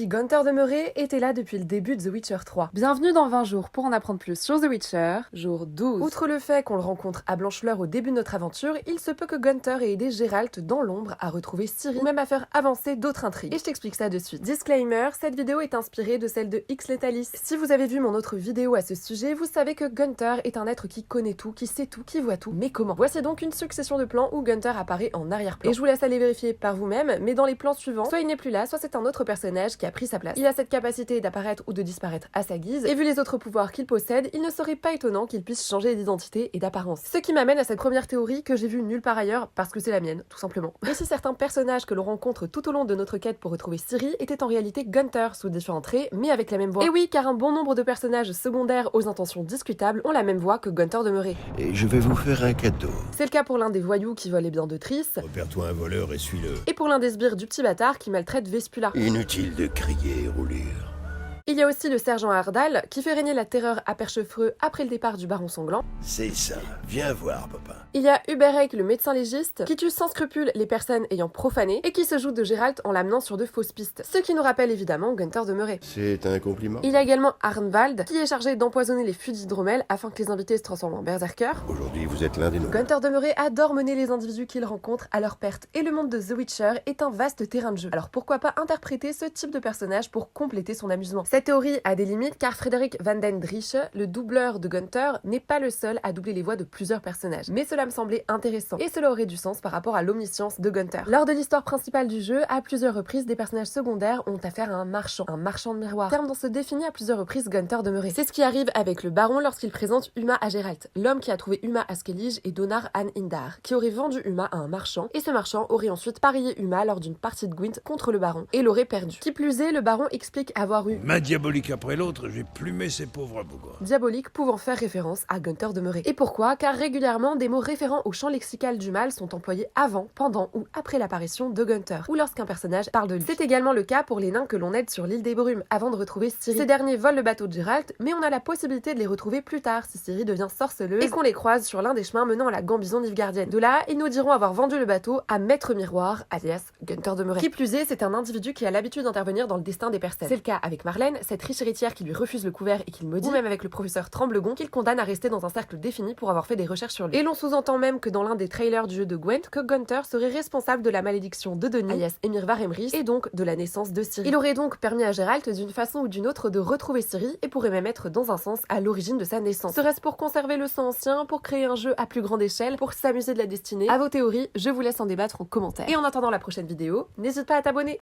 si Gunther de Meuret était là depuis le début de The Witcher 3. Bienvenue dans 20 jours pour en apprendre plus sur The Witcher, jour 12. Outre le fait qu'on le rencontre à Blanchefleur au début de notre aventure, il se peut que Gunther ait aidé Geralt dans l'ombre à retrouver Ciri ou même à faire avancer d'autres intrigues. Et je t'explique ça de suite. Disclaimer, cette vidéo est inspirée de celle de X Letalis. Si vous avez vu mon autre vidéo à ce sujet, vous savez que Gunther est un être qui connaît tout, qui sait tout, qui voit tout, mais comment? Voici donc une succession de plans où Gunther apparaît en arrière-plan. Et je vous laisse aller vérifier par vous-même, mais dans les plans suivants, soit il n'est plus là, soit c'est un autre personnage qui a pris sa place. Il a cette capacité d'apparaître ou de disparaître à sa guise, et vu les autres pouvoirs qu'il possède, il ne serait pas étonnant qu'il puisse changer d'identité et d'apparence. Ce qui m'amène à cette première théorie que j'ai vue nulle part ailleurs, parce que c'est la mienne, tout simplement. Et si certains personnages que l'on rencontre tout au long de notre quête pour retrouver Ciri étaient en réalité Gunther sous différents traits, mais avec la même voix. Et oui, car un bon nombre de personnages secondaires aux intentions discutables ont la même voix que Gunther de Meuret. Et je vais vous faire un cadeau. C'est le cas pour l'un des voyous qui vole les biens de Triss, Repère-toi un voleur et suis-le. et pour l'un des sbires du petit bâtard qui maltraite Vespula. Inutile de crier et rouler. Il y a aussi le sergent Ardal qui fait régner la terreur à Perchefreux après le départ du baron sanglant. C'est ça. Viens voir, papa. Il y a Uberek, le médecin légiste, qui tue sans scrupule les personnes ayant profané et qui se joue de Geralt en l'amenant sur de fausses pistes. Ce qui nous rappelle évidemment Gunther de Meuret. C'est un compliment. Il y a également Arnwald qui est chargé d'empoisonner les fûts d'hydromel afin que les invités se transforment en berserkers. Aujourd'hui, vous êtes l'un des nôtres. Gunther de Meuret adore mener les individus qu'il rencontre à leur perte et le monde de The Witcher est un vaste terrain de jeu. Alors pourquoi pas interpréter ce type de personnage pour compléter son amusement? Cette théorie a des limites car Frédéric Van den Drieche, le doubleur de Gunther, n'est pas le seul à doubler les voix de plusieurs personnages. Mais cela me semblait intéressant et cela aurait du sens par rapport à l'omniscience de Gunther. Lors de l'histoire principale du jeu, à plusieurs reprises, des personnages secondaires ont affaire à un marchand de miroirs, terme dont se définit à plusieurs reprises Gunther de Meuret. C'est ce qui arrive avec le baron lorsqu'il présente Uma à Geralt, l'homme qui a trouvé Uma à Skellige et Donar An Indar, qui aurait vendu Uma à un marchand, et ce marchand aurait ensuite parié Uma lors d'une partie de Gwent contre le baron, et l'aurait perdu. Qui plus est, le baron explique avoir eu main diabolique après l'autre, j'ai plumé ces pauvres bougres. Diabolique pouvant faire référence à Gunther de Meuret. Et pourquoi? Car régulièrement, des mots référents au champ lexical du mal sont employés avant, pendant ou après l'apparition de Gunther, ou lorsqu'un personnage parle de lui. C'est également le cas pour les nains que l'on aide sur l'île des Brumes, avant de retrouver Ciri. Ces derniers volent le bateau de Geralt, mais on a la possibilité de les retrouver plus tard si Ciri devient sorceleuse et qu'on les croise sur l'un des chemins menant à la Gambison nilfgaardienne. De là, ils nous diront avoir vendu le bateau à Maître Miroir, alias Gunther de Meuret. Qui plus est, c'est un individu qui a l'habitude d'intervenir dans le destin des personnes. C'est le cas avec Marlène, cette riche héritière qui lui refuse le couvert et qu'il maudit, ou même avec le professeur Tremblegon qu'il condamne à rester dans un cercle défini pour avoir fait des recherches sur lui. Et l'on sous-entend même que dans l'un des trailers du jeu de Gwent, que Gunther serait responsable de la malédiction de Denis, alias Emir Var Emrys, et donc de la naissance de Ciri. Il aurait donc permis à Geralt d'une façon ou d'une autre de retrouver Ciri et pourrait même être dans un sens à l'origine de sa naissance. Serait-ce pour conserver le sang ancien, pour créer un jeu à plus grande échelle, pour s'amuser de la destinée? À vos théories, je vous laisse en débattre en commentaire. Et en attendant la prochaine vidéo, n'hésite pas à t'abonner.